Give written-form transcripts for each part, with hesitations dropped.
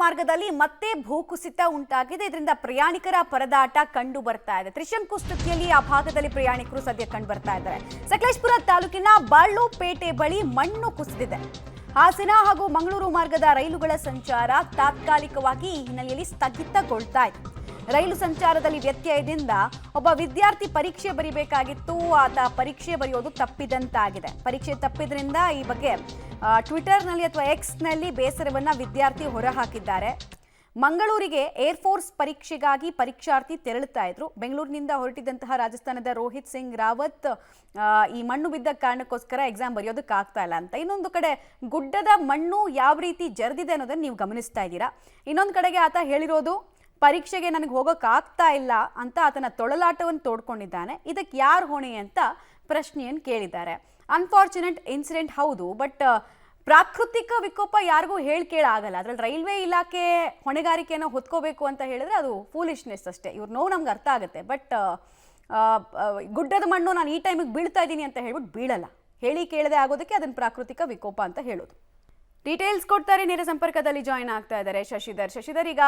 ಮಾರ್ಗದಲ್ಲಿ ಮತ್ತೆ ಭೂಕುಸಿತ ಉಂಟಾಗಿದೆ. ಇದರಿಂದ ಪ್ರಯಾಣಿಕರ ಪರದಾಟ ಕಂಡು ಬರ್ತಾ ಇದೆ. ತ್ರಿಶಂಕು ಸ್ಥಿತಿಯಲ್ಲಿ ಆ ಭಾಗದಲ್ಲಿ ಪ್ರಯಾಣಿಕರು ಸದ್ಯ ಕಂಡು ಬರ್ತಾ ಇದ್ದಾರೆ. ಸಕಲೇಶಪುರ ತಾಲೂಕಿನ ಬಾಳ್ಳುಪೇಟೆ ಬಳಿ ಮಣ್ಣು ಕುಸಿದಿದೆ. ಹಾಸನ ಹಾಗೂ ಮಂಗಳೂರು ಮಾರ್ಗದ ರೈಲುಗಳ ಸಂಚಾರ ತಾತ್ಕಾಲಿಕವಾಗಿ ಈ ಹಿನ್ನೆಲೆಯಲ್ಲಿ ಸ್ಥಗಿತಗೊಳ್ತಾ ಇದೆ. ರೈಲು ಸಂಚಾರದಲ್ಲಿ ವ್ಯತ್ಯಯದಿಂದ ಒಬ್ಬ ವಿದ್ಯಾರ್ಥಿ ಪರೀಕ್ಷೆ ಬರೀಬೇಕಾಗಿತ್ತು. ಆತ ಪರೀಕ್ಷೆ ಬರೆಯೋದು ತಪ್ಪಿದಂತಾಗಿದೆ. ಪರೀಕ್ಷೆ ತಪ್ಪಿದ್ರಿಂದ ಈ ಬಗ್ಗೆ ಟ್ವಿಟರ್ನಲ್ಲಿ ಅಥವಾ ಎಕ್ಸ್ನಲ್ಲಿ ಬೇಸರವನ್ನ ವಿದ್ಯಾರ್ಥಿ ಹೊರಹಾಕಿದ್ದಾರೆ. ಮಂಗಳೂರಿಗೆ ಏರ್ಫೋರ್ಸ್ ಪರೀಕ್ಷೆಗಾಗಿ ಪರೀಕ್ಷಾರ್ಥಿ ತೆರಳುತ್ತಾ ಇದ್ರು. ಬೆಂಗಳೂರಿನಿಂದ ಹೊರಟಿದ್ದಂತಹ ರಾಜಸ್ಥಾನದ ರೋಹಿತ್ ಸಿಂಗ್ ರಾವತ್ ಈ ಮಣ್ಣು ಬಿದ್ದ ಕಾರಣಕ್ಕೋಸ್ಕರ ಎಕ್ಸಾಮ್ ಬರೆಯೋದಕ್ಕಾಗ್ತಾ ಇಲ್ಲ ಅಂತ. ಇನ್ನೊಂದು ಕಡೆ ಗುಡ್ಡದ ಮಣ್ಣು ಯಾವ ರೀತಿ ಜರಿದಿದೆ ಅನ್ನೋದನ್ನ ನೀವು ಗಮನಿಸ್ತಾ ಇದ್ದೀರಾ. ಇನ್ನೊಂದು ಕಡೆಗೆ ಆತ ಹೇಳಿರೋದು ಪರೀಕ್ಷೆಗೆ ನನಗೆ ಹೋಗೋಕ್ಕಾಗ್ತಾ ಇಲ್ಲ ಅಂತ ಆತನ ತೊಳಲಾಟವನ್ನು ತೋಡ್ಕೊಂಡಿದ್ದಾನೆ. ಇದಕ್ಕೆ ಯಾರು ಹೊಣೆ ಅಂತ ಪ್ರಶ್ನೆಯನ್ನು ಕೇಳಿದ್ದಾರೆ. ಅನ್ಫಾರ್ಚುನೇಟ್ ಇನ್ಸಿಡೆಂಟ್ ಹೌದು, ಬಟ್ ಪ್ರಾಕೃತಿಕ ವಿಕೋಪ ಯಾರಿಗೂ ಕೇಳಾಗಲ್ಲ. ಅದ್ರಲ್ಲಿ ರೈಲ್ವೆ ಇಲಾಖೆ ಹೊಣೆಗಾರಿಕೆಯನ್ನು ಹೊತ್ಕೋಬೇಕು ಅಂತ ಹೇಳಿದ್ರೆ ಅದು ಫೂಲಿಶ್ನೆಸ್ ಅಷ್ಟೇ. ಇವ್ರು ನೋವು ನಮ್ಗೆ ಅರ್ಥ ಆಗುತ್ತೆ, ಬಟ್ ಗುಡ್ಡದ ಮಣ್ಣು ನಾನು ಈ ಟೈಮಿಗೆ ಬೀಳ್ತಾ ಇದ್ದೀನಿ ಅಂತ ಹೇಳ್ಬಿಟ್ಟು ಬೀಳಲ್ಲ. ಕೇಳದೆ ಆಗೋದಕ್ಕೆ ಅದನ್ನು ಪ್ರಾಕೃತಿಕ ವಿಕೋಪ ಅಂತ ಹೇಳೋದು. ಡೀಟೇಲ್ಸ್ ಕೊಡ್ತಾರೆ. ನೇರ ಸಂಪರ್ಕದಲ್ಲಿ ಜಾಯಿನ್ ಆಗ್ತಾ ಇದ್ದಾರೆ ಶಶಿಧರ್. ಈಗ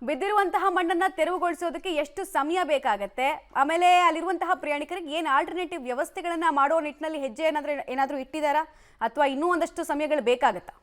ಬಿದ್ದಿರುವಂತಹ ಮಣ್ಣನ್ನ ತೆರವುಗೊಳಿಸೋದಕ್ಕೆ ಎಷ್ಟು ಸಮಯ ಬೇಕಾಗತ್ತೆ? ಆಮೇಲೆ ಅಲ್ಲಿರುವಂತಹ ಪ್ರಯಾಣಿಕರಿಗೆ ಏನು ಆಲ್ಟರ್ನೇಟಿವ್ ವ್ಯವಸ್ಥೆಗಳನ್ನ ಮಾಡೋ ನಿಟ್ಟಿನಲ್ಲಿ ಹೆಜ್ಜೆ ಏನಾದರೂ ಇಟ್ಟಿದ್ದಾರಾ ಅಥವಾ ಇನ್ನೂ ಒಂದಷ್ಟು ಸಮಯಗಳು ಬೇಕಾಗತ್ತಾ?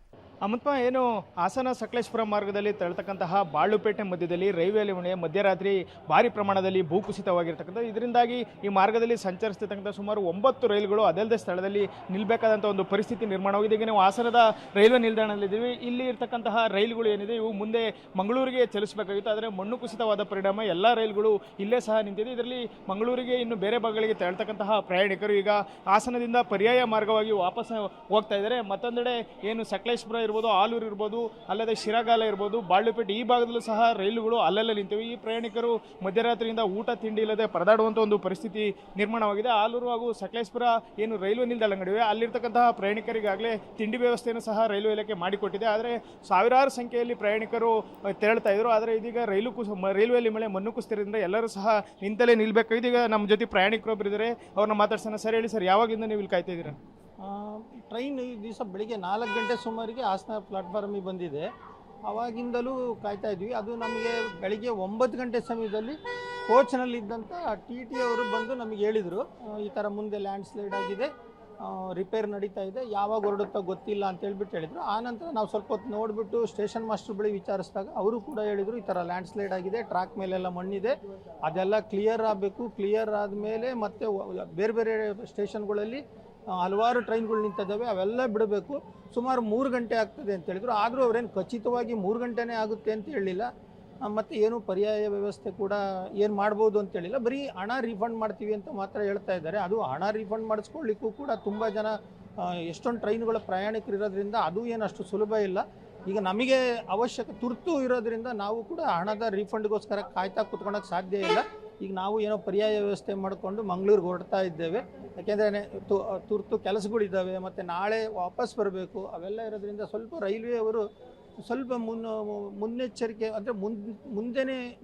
ಅಮತ್ಮ ಏನು ಹಾಸನ ಸಕಲೇಶಪುರ ಮಾರ್ಗದಲ್ಲಿ ತೆರಳತಕ್ಕಂತಹ ಬಾಳುಪೇಟೆ ಮಧ್ಯದಲ್ಲಿ ರೈಲ್ವೆ ಮಧ್ಯರಾತ್ರಿ ಭಾರಿ ಪ್ರಮಾಣದಲ್ಲಿ ಭೂಕುಸಿತವಾಗಿರ್ತಕ್ಕಂಥ ಇದರಿಂದಾಗಿ ಈ ಮಾರ್ಗದಲ್ಲಿ ಸಂಚರಿಸ್ತಿರ್ತಕ್ಕಂಥ ಸುಮಾರು 9 ರೈಲುಗಳು ಅದಲ್ಲದೆ ಸ್ಥಳದಲ್ಲಿ ನಿಲ್ಲಬೇಕಾದಂಥ ಒಂದು ಪರಿಸ್ಥಿತಿ ನಿರ್ಮಾಣವಾಗಿದೆ. ಈಗ ನಾವು ಹಾಸನದ ರೈಲ್ವೆ ನಿಲ್ದಾಣದಲ್ಲಿದ್ದೀವಿ. ಇಲ್ಲಿ ಇರ್ತಕ್ಕಂತಹ ರೈಲುಗಳು ಏನಿದೆ ಇವು ಮುಂದೆ ಮಂಗಳೂರಿಗೆ ಚಲಿಸಬೇಕಾಗಿತ್ತು. ಆದರೆ ಮಣ್ಣು ಕುಸಿತವಾದ ಪರಿಣಾಮ ಎಲ್ಲ ರೈಲುಗಳು ಇಲ್ಲೇ ಸಹ ನಿಂತಿದೆ. ಇದರಲ್ಲಿ ಮಂಗಳೂರಿಗೆ ಇನ್ನು ಬೇರೆ ಭಾಗಗಳಿಗೆ ತೆರಳತಕ್ಕಂತಹ ಪ್ರಯಾಣಿಕರು ಈಗ ಹಾಸನದಿಂದ ಪರ್ಯಾಯ ಮಾರ್ಗವಾಗಿ ವಾಪಸ್ ಹೋಗ್ತಾ ಇದ್ದಾರೆ. ಮತ್ತೊಂದೆಡೆ ಏನು ಸಕಲೇಶಪುರ ಇರ್ಬೋದು, ಆಲೂರು ಇರ್ಬೋದು, ಅಲ್ಲದೆ ಶಿರಾಗಾಲ ಇರ್ಬೋದು, ಬಾಳ್ಳುಪೇಟೆ ಈ ಭಾಗದಲ್ಲೂ ಸಹ ರೈಲುಗಳು ಅಲ್ಲಲ್ಲೇ ನಿಂತಿವೆ. ಈ ಪ್ರಯಾಣಿಕರು ಮಧ್ಯರಾತ್ರಿಯಿಂದ ಊಟ ತಿಂಡಿ ಇಲ್ಲದೆ ಪರದಾಡುವಂಥ ಒಂದು ಪರಿಸ್ಥಿತಿ ನಿರ್ಮಾಣವಾಗಿದೆ. ಆಲೂರು ಹಾಗೂ ಸಕಲೇಶಪುರ ಏನು ರೈಲ್ವೆ ನಿಲ್ದಾಣಗಳಿವೆ ಅಲ್ಲಿರ್ತಕ್ಕಂತಹ ಪ್ರಯಾಣಿಕರಿಗಾಗಲೇ ತಿಂಡಿ ವ್ಯವಸ್ಥೆಯನ್ನು ಸಹ ರೈಲ್ವೆ ಇಲಾಖೆ ಮಾಡಿಕೊಟ್ಟಿದೆ. ಆದರೆ ಸಾವಿರಾರು ಸಂಖ್ಯೆಯಲ್ಲಿ ಪ್ರಯಾಣಿಕರು ತೆರಳ್ತಾ ಇದ್ರು. ಆದರೆ ಇದೀಗ ರೈಲ್ವೆಯಲ್ಲಿ ಮಣ್ಣು ಕುಸಿತದಿಂದ ಎಲ್ಲರೂ ಸಹ ನಿಂತಲೇ ನಿಲ್ಬೇಕಾಗಿದೆ. ಈಗ ನಮ್ಮ ಜೊತೆ ಪ್ರಯಾಣಿಕರೊಬ್ಬರು ಇದ್ದಾರೆ, ಅವ್ರನ್ನ ಮಾತಾಡ್ಸೋಣ. ಸರ್ ಹೇಳಿ ಸರ್, ಯಾವಾಗಿಂದ ನೀವು ಇಲ್ಲಿ ಕಾಯ್ತಾ ಇದ್ದೀರಾ? ಟ್ರೈನ್ ಈ ದಿವಸ ಬೆಳಿಗ್ಗೆ 4 ಗಂಟೆ ಸುಮಾರಿಗೆ ಹಾಸನ ಪ್ಲಾಟ್ಫಾರ್ಮಿಗೆ ಬಂದಿದೆ. ಆವಾಗಿಂದಲೂ ಕಾಯ್ತಾ ಇದ್ವಿ. ಅದು ನಮಗೆ ಬೆಳಿಗ್ಗೆ 9 ಗಂಟೆ ಸಮಯದಲ್ಲಿ ಕೋಚ್ನಲ್ಲಿದ್ದಂಥ TT ಅವರು ಬಂದು ನಮಗೆ ಹೇಳಿದರು, ಈ ಥರ ಮುಂದೆ ಲ್ಯಾಂಡ್ ಸ್ಲೈಡ್ ಆಗಿದೆ, ರಿಪೇರ್ ನಡೀತಾ ಇದೆ, ಯಾವಾಗ ಹೊರಡುತ್ತೋ ಗೊತ್ತಿಲ್ಲ ಅಂತ ಹೇಳ್ಬಿಟ್ಟು ಹೇಳಿದರು. ಆನಂತರ ನಾವು ಸ್ವಲ್ಪ ಹೊತ್ತು ನೋಡಿಬಿಟ್ಟು ಸ್ಟೇಷನ್ ಮಾಸ್ಟರ್ ಬಳಿ ವಿಚಾರಿಸಿದಾಗ ಅವರು ಕೂಡ ಹೇಳಿದರು, ಈ ಥರ ಲ್ಯಾಂಡ್ ಸ್ಲೈಡ್ ಆಗಿದೆ, ಟ್ರ್ಯಾಕ್ ಮೇಲೆಲ್ಲ ಮಣ್ಣಿದೆ, ಅದೆಲ್ಲ ಕ್ಲಿಯರ್ ಆಗಬೇಕು. ಕ್ಲಿಯರ್ ಆದಮೇಲೆ ಮತ್ತೆ ಬೇರೆ ಬೇರೆ ಸ್ಟೇಷನ್ಗಳಲ್ಲಿ ಹಲವಾರು ಟ್ರೈನ್ಗಳು ನಿಂತಿದ್ದಾವೆ, ಅವೆಲ್ಲ ಬಿಡಬೇಕು. ಸುಮಾರು 3 ಗಂಟೆ ಆಗ್ತದೆ ಅಂತ ಹೇಳಿದರು. ಆದರೂ ಅವರೇನು ಖಚಿತವಾಗಿ 3 ಗಂಟೆನೇ ಆಗುತ್ತೆ ಅಂತ ಹೇಳಿಲ್ಲ. ಮತ್ತು ಏನು ಪರ್ಯಾಯ ವ್ಯವಸ್ಥೆ ಕೂಡ ಏನು ಮಾಡ್ಬೋದು ಅಂತ ಹೇಳಿಲ್ಲ. ಬರೀ ಹಣ ರೀಫಂಡ್ ಮಾಡ್ತೀವಿ ಅಂತ ಮಾತ್ರ ಹೇಳ್ತಾ ಇದ್ದಾರೆ. ಅದು ಹಣ ರೀಫಂಡ್ ಮಾಡಿಸ್ಕೊಳ್ಳಿಕ್ಕೂ ಕೂಡ ತುಂಬ ಜನ ಎಷ್ಟೊಂದು ಟ್ರೈನ್ಗಳ ಪ್ರಯಾಣಿಕರು ಇರೋದ್ರಿಂದ ಅದು ಏನು ಅಷ್ಟು ಸುಲಭ ಇಲ್ಲ. ಈಗ ನಮಗೆ ಅವಶ್ಯಕ ತುರ್ತು ಇರೋದ್ರಿಂದ ನಾವು ಕೂಡ ಹಣದ ರೀಫಂಡ್ಗೋಸ್ಕರ ಕಾಯ್ತಾ ಕೂತ್ಕೊಳ್ಳೋಕ್ಕೆ ಸಾಧ್ಯ ಇಲ್ಲ. ಈಗ ನಾವು ಏನೋ ಪರ್ಯಾಯ ವ್ಯವಸ್ಥೆ ಮಾಡಿಕೊಂಡು ಮಂಗಳೂರಿಗೆ ಹೊರಡ್ತಾ ಇದ್ದೇವೆ. ಯಾಕೆಂದರೆ ತುರ್ತು ಕೆಲಸಗಳಿದ್ದಾವೆ ಮತ್ತು ನಾಳೆ ವಾಪಸ್ ಬರಬೇಕು. ಅವೆಲ್ಲ ಇರೋದ್ರಿಂದ ಸ್ವಲ್ಪ ರೈಲ್ವೆ ಅವರು ಸ್ವಲ್ಪ ಮುನ್ನೆಚ್ಚರಿಕೆ ಅಂದರೆ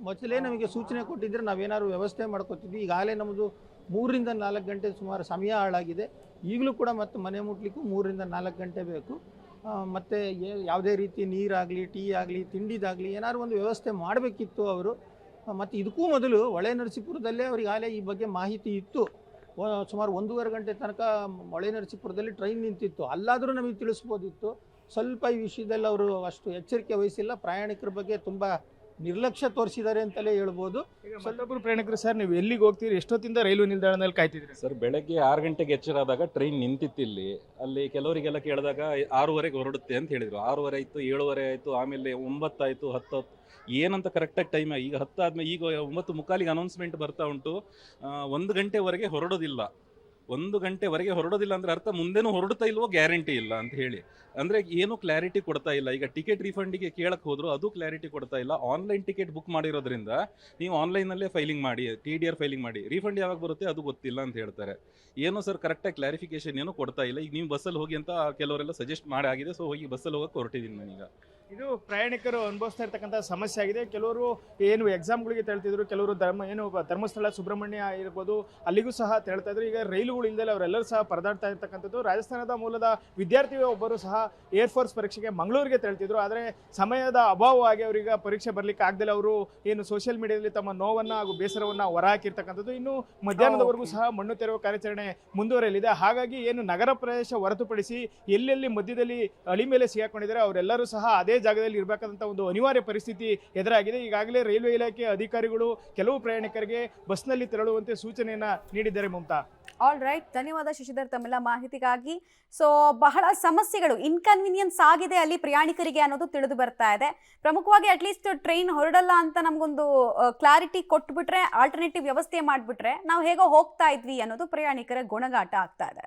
ಮೊದಲೇ ನಮಗೆ ಸೂಚನೆ ಕೊಟ್ಟಿದ್ದರೆ ನಾವೇನಾದ್ರು ವ್ಯವಸ್ಥೆ ಮಾಡ್ಕೋತಿದ್ವಿ. ಈಗಾಗಲೇ ನಮ್ಮದು 3 ರಿಂದ 4 ಗಂಟೆ ಸುಮಾರು ಸಮಯ ಹಾಳಾಗಿದೆ. ಈಗಲೂ ಕೂಡ ಮತ್ತೆ ಮನೆ ಮುಟ್ಲಿಕ್ಕೂ 3 ರಿಂದ 4 ಗಂಟೆ ಬೇಕು. ಮತ್ತು ಯಾವುದೇ ರೀತಿ ನೀರಾಗಲಿ, ಟೀ ಆಗಲಿ, ತಿಂಡಿದಾಗಲಿ ಏನಾದ್ರು ಒಂದು ವ್ಯವಸ್ಥೆ ಮಾಡಬೇಕಿತ್ತು ಅವರು. ಮತ್ತು ಇದಕ್ಕೂ ಮೊದಲು ಹೊಳೆನರಸೀಪುರದಲ್ಲೇ ಅವರಿಗಾಗಲೇ ಈ ಬಗ್ಗೆ ಮಾಹಿತಿ ಇತ್ತು. ಸುಮಾರು 1.5 ಗಂಟೆ ತನಕ ಹೊಳೆನರಸೀಪುರದಲ್ಲಿ ಟ್ರೈನ್ ನಿಂತಿತ್ತು. ಅಲ್ಲಾದರೂ ನಮಗೆ ತಿಳಿಸ್ಬೋದಿತ್ತು. ಸ್ವಲ್ಪ ಈ ವಿಷಯದಲ್ಲಿ ಅವರು ಅಷ್ಟು ಎಚ್ಚರಿಕೆ ವಹಿಸಿಲ್ಲ. ಪ್ರಯಾಣಿಕರ ಬಗ್ಗೆ ತುಂಬ ನಿರ್ಲಕ್ಷ್ಯ ತೋರಿಸಿದ್ದಾರೆ ಅಂತಲೇ ಹೇಳ್ಬೋದು. ಮತ್ತೊಬ್ಬರು ಪ್ರಯಾಣಿಕರು ಸರ್, ನೀವು ಎಲ್ಲಿಗೆ ಹೋಗ್ತೀರಿ, ಎಷ್ಟೊತ್ತಿಂದ ರೈಲ್ವೆ ನಿಲ್ದಾಣದಲ್ಲಿ ಕಾಯ್ತಿದ್ರಿ? ಸರ್, ಬೆಳಗ್ಗೆ 6 ಗಂಟೆಗೆ ಎಚ್ಚರಾದಾಗ ಟ್ರೈನ್ ನಿಂತಿತ್ತಿಲ್ಲಿ. ಅಲ್ಲಿ ಕೆಲವರಿಗೆಲ್ಲ ಕೇಳಿದಾಗ 6:30ಗೆ ಹೊರಡುತ್ತೆ ಅಂತ ಹೇಳಿದರು. 6:30 ಆಯಿತು, 7:30 ಆಯಿತು, ಆಮೇಲೆ 9 ಆಯಿತು, 10 ಏನಂತ ಕರೆಕ್ಟಾಗಿ ಟೈಮ್. ಈಗ 10 ಆದಮೇಲೆ ಈಗ 9:45ಗೆ ಅನೌನ್ಸ್ಮೆಂಟ್ ಬರ್ತಾ ಉಂಟು, 1 ಗಂಟೆವರೆಗೆ ಹೊರಡೋದಿಲ್ಲ. 1 ಗಂಟೆವರೆಗೆ ಹೊರಡೋದಿಲ್ಲ ಅಂದರೆ ಅರ್ಥ ಮುಂದೆನೂ ಹೊರಡ್ತಾ ಇಲ್ವೋ ಗ್ಯಾರಂಟಿ ಇಲ್ಲ ಅಂತ ಹೇಳಿ. ಅಂದರೆ ಏನೂ ಕ್ಲಾರಿಟಿ ಕೊಡ್ತಾ ಇಲ್ಲ. ಈಗ ಟಿಕೆಟ್ ರಿಫಂಡಿಗೆ ಕೇಳಕ್ಕೆ ಹೋದ್ರು ಅದು ಕ್ಲಾರಿಟಿ ಕೊಡ್ತಾ ಇಲ್ಲ. ಆನ್ಲೈನ್ ಟಿಕೆಟ್ ಬುಕ್ ಮಾಡಿರೋದ್ರಿಂದ ನೀವು ಆನ್ಲೈನಲ್ಲೇ ಫೈಲಿಂಗ್ ಮಾಡಿ, TDR ಫೈಲಿಂಗ್ ಮಾಡಿ, ರೀಫಂಡ್ ಯಾವಾಗ ಬರುತ್ತೆ ಅದು ಗೊತ್ತಿಲ್ಲ ಅಂತ ಹೇಳ್ತಾರೆ. ಏನೋ ಸರ್ ಕರೆಕ್ಟಾಗಿ ಕ್ಲಾರಿಫಿಕೇಶನ್ ಏನೂ ಕೊಡ್ತಾ ಇಲ್ಲ. ಈಗ ನೀವು ಬಸ್ಸಲ್ಲಿ ಹೋಗಿ ಅಂತ ಕೆಲವರೆಲ್ಲ ಸಜೆಸ್ಟ್ ಮಾಡಿ ಆಗಿದೆ. ಸೊ ಹೋಗಿ ಬಸ್ಸಲ್ಲಿ ಹೋಗಕ್ಕೆ ಹೊರಟಿದ್ದೀನಿ ನಾನೀಗ. ಇದು ಪ್ರಯಾಣಿಕರು ಅನುಭವಿಸ್ತಾ ಇರ್ತಕ್ಕಂಥ ಸಮಸ್ಯೆ ಆಗಿದೆ. ಕೆಲವರು ಏನು ಎಕ್ಸಾಮ್ಗಳಿಗೆ ತೆರಳ್ತಿದ್ರು, ಕೆಲವರು ಧರ್ಮಸ್ಥಳ ಸುಬ್ರಹ್ಮಣ್ಯ ಇರ್ಬೋದು ಅಲ್ಲಿಗೂ ಸಹ ತೆರಳ್ತಾ ಇದ್ರು. ಈಗ ರೈಲುಗಳು ಇಲ್ಲದೆ ಅವರೆಲ್ಲರೂ ಸಹ ಪರದಾಡ್ತಾ ಇರ್ತಕ್ಕಂಥದ್ದು. ರಾಜಸ್ಥಾನದ ಮೂಲದ ವಿದ್ಯಾರ್ಥಿ ಒಬ್ಬರು ಸಹ ಏರ್ಫೋರ್ಸ್ ಪರೀಕ್ಷೆಗೆ ಮಂಗಳೂರಿಗೆ ತೆರಳ್ತಿದ್ರು. ಆದರೆ ಸಮಯದ ಅಭಾವವಾಗಿ ಅವರಿಗೆ ಪರೀಕ್ಷೆ ಬರ್ಲಿಕ್ಕೆ ಆಗದೆ ಅವರು ಏನು ಸೋಷಿಯಲ್ ಮೀಡಿಯಾದಲ್ಲಿ ತಮ್ಮ ನೋವನ್ನು ಹಾಗೂ ಬೇಸರವನ್ನು ಹೊರಹಾಕಿರ್ತಕ್ಕಂಥದ್ದು. ಇನ್ನು ಮಧ್ಯಾಹ್ನದವರೆಗೂ ಸಹ ಮಣ್ಣು ತೆರವು ಕಾರ್ಯಾಚರಣೆ ಮುಂದುವರೆಯಲಿದೆ. ಹಾಗಾಗಿ ಏನು ನಗರ ಪ್ರದೇಶ ಹೊರತುಪಡಿಸಿ ಎಲ್ಲೆಲ್ಲಿ ಮಧ್ಯದಲ್ಲಿ ಅಳಿ ಮೇಲೆ ಸಿಗಾಕೊಂಡಿದ್ದಾರೆ ಅವರೆಲ್ಲರೂ ಸಹ ಅದೇ ಜಾಗದಲ್ಲಿ ಇರಬೇಕಾದಂಥ ಒಂದು ಅನಿವಾರ್ಯ ಪರಿಸ್ಥಿತಿ ಎದುರಾಗಿದೆ. ಈಗಾಗಲೇ ರೈಲ್ವೆ ಇಲಾಖೆ ಅಧಿಕಾರಿಗಳು ಕೆಲವು ಪ್ರಯಾಣಿಕರಿಗೆ ಬಸ್ನಲ್ಲಿ ತೆರಳುವಂತೆ ಸೂಚನೆಯನ್ನ ನೀಡಿದ್ದಾರೆ. ಮಮತಾ, ಆಲ್ ರೈಟ್, ಧನ್ಯವಾದ ಶಶಿಧರ್ ತಮ್ಮೆಲ್ಲ ಮಾಹಿತಿಗಾಗಿ. ಸೊ ಬಹಳ ಸಮಸ್ಯೆಗಳು, ಇನ್ಕನ್ವೀನಿಯನ್ಸ್ ಆಗಿದೆ ಅಲ್ಲಿ ಪ್ರಯಾಣಿಕರಿಗೆ ಅನ್ನೋದು ತಿಳಿದು ಬರ್ತಾ ಇದೆ. ಪ್ರಮುಖವಾಗಿ ಅಟ್ಲೀಸ್ಟ್ ಟ್ರೈನ್ ಹೊರಡಲ್ಲ ಅಂತ ನಮಗೊಂದು ಕ್ಲಾರಿಟಿ ಕೊಟ್ಬಿಟ್ರೆ, ಆಲ್ಟರ್ನೇಟಿವ್ ವ್ಯವಸ್ಥೆ ಮಾಡಿಬಿಟ್ರೆ ನಾವು ಹೇಗೋ ಹೋಗ್ತಾ ಇದ್ವಿ ಅನ್ನೋದು ಪ್ರಯಾಣಿಕರ ಗುಣಗಾಟ ಆಗ್ತಾ ಇದೆ.